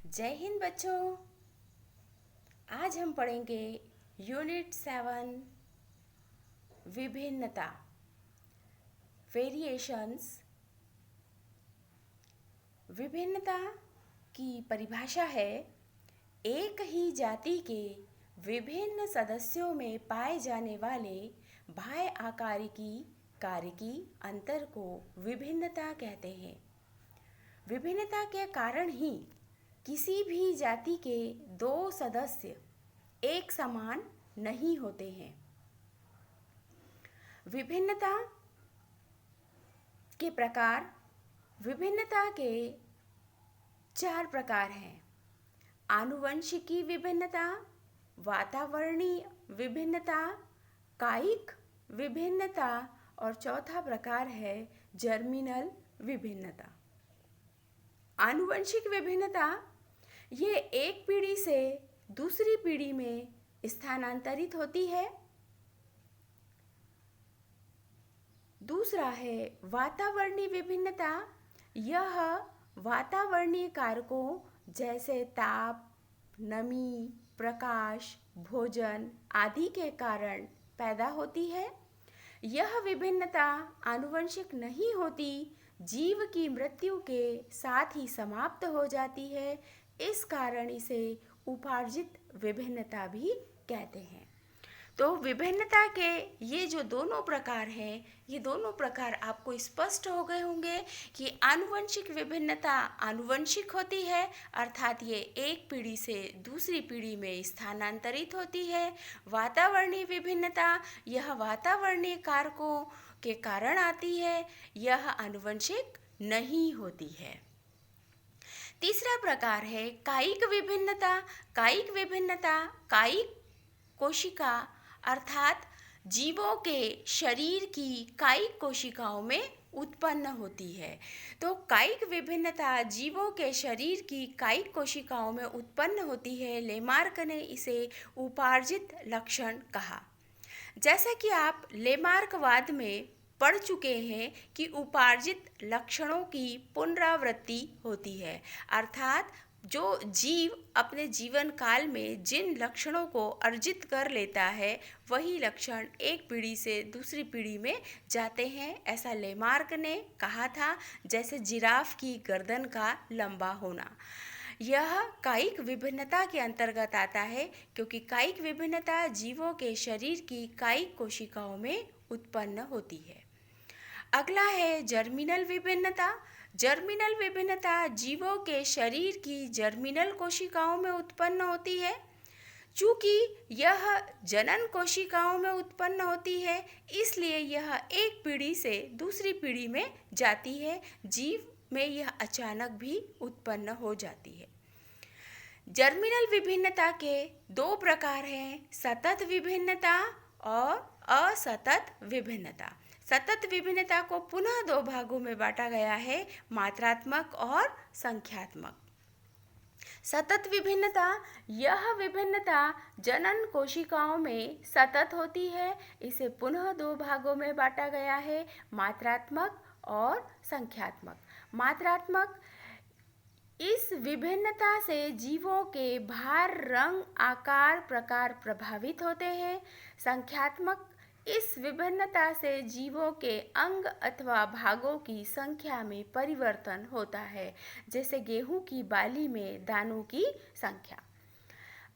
जय हिंद बच्चों। आज हम पढ़ेंगे यूनिट 7 विभिन्नता वेरिएशंस। विभिन्नता की परिभाषा है एक ही जाति के विभिन्न सदस्यों में पाए जाने वाले बाह्य आकारिकी कारिकी अंतर को विभिन्नता कहते हैं। विभिन्नता के कारण ही किसी भी जाति के दो सदस्य एक समान नहीं होते हैं। विभिन्नता के प्रकार। विभिन्नता के 4 प्रकार हैं। आनुवंशिकी विभिन्नता, वातावरणीय विभिन्नता, कायिक विभिन्नता और चौथा प्रकार है जर्मिनल विभिन्नता। आनुवंशिक विभिन्नता ये एक पीढ़ी से दूसरी पीढ़ी में स्थानांतरित होती है। दूसरा है वातावरणीय विभिन्नता। यह वातावरणीय कारकों जैसे ताप, नमी, प्रकाश, भोजन आदि के कारण पैदा होती है। यह विभिन्नता आनुवंशिक नहीं होती, जीव की मृत्यु के साथ ही समाप्त हो जाती है। इस कारण इसे उपार्जित विभिन्नता भी कहते हैं। तो विभिन्नता के ये जो दोनों प्रकार हैं, ये दोनों प्रकार आपको स्पष्ट हो गए होंगे कि आनुवंशिक विभिन्नता आनुवंशिक होती है, अर्थात ये एक पीढ़ी से दूसरी पीढ़ी में स्थानांतरित होती है। वातावरणीय विभिन्नता यह वातावरणीय कारकों के कारण आती है, यह आनुवंशिक नहीं होती है। तीसरा प्रकार है कायिक विभिन्नता। कायिक विभिन्नता कायिक कोशिका अर्थात जीवों के शरीर की कायिक कोशिकाओं में उत्पन्न होती है। तो कायिक विभिन्नता जीवों के शरीर की कायिक कोशिकाओं में उत्पन्न होती है। लेमार्क ने इसे उपार्जित लक्षण कहा। जैसा कि आप लेमार्कवाद में पढ़ चुके हैं कि उपार्जित लक्षणों की पुनरावृत्ति होती है, अर्थात जो जीव अपने जीवन काल में जिन लक्षणों को अर्जित कर लेता है वही लक्षण एक पीढ़ी से दूसरी पीढ़ी में जाते हैं, ऐसा लेमार्क ने कहा था। जैसे जिराफ की गर्दन का लंबा होना, यह कायिक विभिन्नता के अंतर्गत आता है, क्योंकि कायिक विभिन्नता जीवों के शरीर की कायिक कोशिकाओं में उत्पन्न होती है। अगला है जर्मिनल विभिन्नता। जर्मिनल विभिन्नता जीवों के शरीर की जर्मिनल कोशिकाओं में उत्पन्न होती है। चूँकि यह जनन कोशिकाओं में उत्पन्न होती है, इसलिए यह एक पीढ़ी से दूसरी पीढ़ी में जाती है। जीव में यह अचानक भी उत्पन्न हो जाती है। जर्मिनल विभिन्नता के 2 प्रकार हैं, सतत विभिन्नता और असतत विभिन्नता। सतत विभिन्नता को पुनः 2 भागों में बांटा गया है, मात्रात्मक और संख्यात्मक। सतत विभिन्नता यह विभिन्नता जनन कोशिकाओं में सतत होती है। इसे पुनः 2 भागों में बांटा गया है, मात्रात्मक और संख्यात्मक। मात्रात्मक इस विभिन्नता से जीवों के भार, रंग, आकार, प्रकार प्रभावित होते हैं। संख्यात्मक इस विभिन्नता से जीवों के अंग अथवा भागों की संख्या में परिवर्तन होता है, जैसे गेहूं की बाली में दानों की संख्या।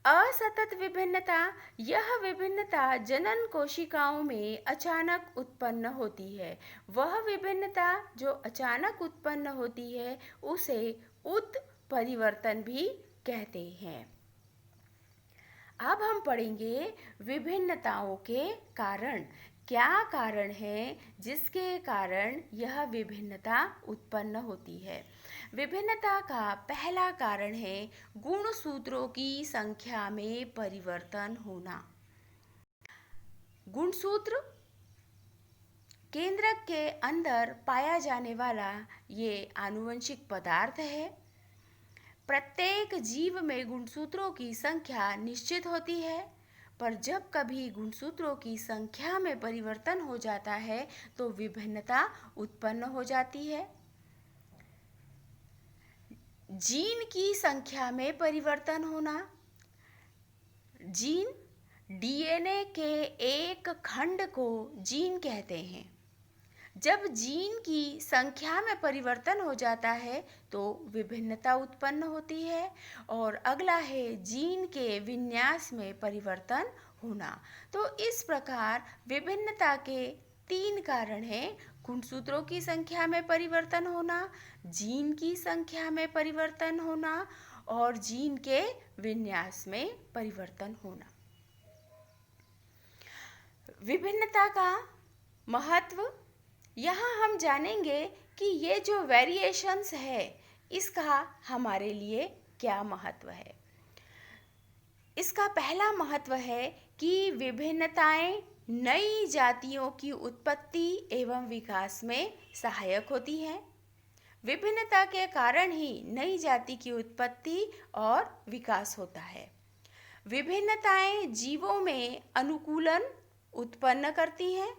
असतत विभिन्नता यह विभिन्नता जनन कोशिकाओं में अचानक उत्पन्न होती है। वह विभिन्नता जो अचानक उत्पन्न होती है उसे उत्परिवर्तन भी कहते हैं। अब हम पढ़ेंगे विभिन्नताओं के कारण। क्या कारण है जिसके कारण यह विभिन्नता उत्पन्न होती है? विभिन्नता का पहला कारण है गुणसूत्रों की संख्या में परिवर्तन होना। गुणसूत्र केंद्रक के अंदर पाया जाने वाला ये आनुवंशिक पदार्थ है। प्रत्येक जीव में गुणसूत्रों की संख्या निश्चित होती है, पर जब कभी गुणसूत्रों की संख्या में परिवर्तन हो जाता है तो विभिन्नता उत्पन्न हो जाती है। जीन की संख्या में परिवर्तन होना। जीन, डीएनए के एक खंड को जीन कहते हैं। जब जीन की संख्या में परिवर्तन हो जाता है तो विभिन्नता उत्पन्न होती है। और अगला है जीन के विन्यास में परिवर्तन होना। तो इस प्रकार विभिन्नता के 3 कारण हैं: गुणसूत्रों की संख्या में परिवर्तन होना, जीन की संख्या में परिवर्तन होना और जीन के विन्यास में परिवर्तन होना। विभिन्नता का महत्व, यहाँ हम जानेंगे कि ये जो वेरिएशंस है इसका हमारे लिए क्या महत्व है। इसका पहला महत्व है कि विभिन्नताएं नई जातियों की उत्पत्ति एवं विकास में सहायक होती हैं। विभिन्नता के कारण ही नई जाति की उत्पत्ति और विकास होता है। विभिन्नताएं जीवों में अनुकूलन उत्पन्न करती हैं।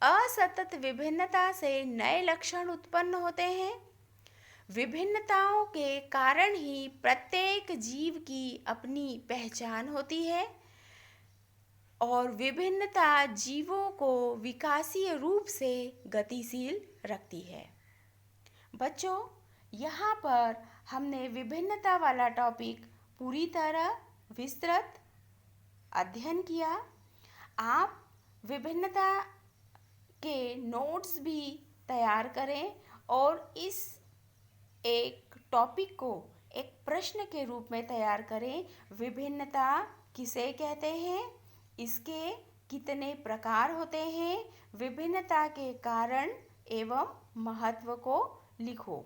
असतत विभिन्नता से नए लक्षण उत्पन्न होते हैं। विभिन्नताओं के कारण ही प्रत्येक जीव की अपनी पहचान होती है और विभिन्नता जीवों को विकासीय रूप से गतिशील रखती है। बच्चों, यहाँ पर हमने विभिन्नता वाला टॉपिक पूरी तरह विस्तृत अध्ययन किया। आप विभिन्नता के नोट्स भी तैयार करें और इस एक टॉपिक को एक प्रश्न के रूप में तैयार करें। विभिन्नता किसे कहते हैं, इसके कितने प्रकार होते हैं, विभिन्नता के कारण एवं महत्व को लिखो।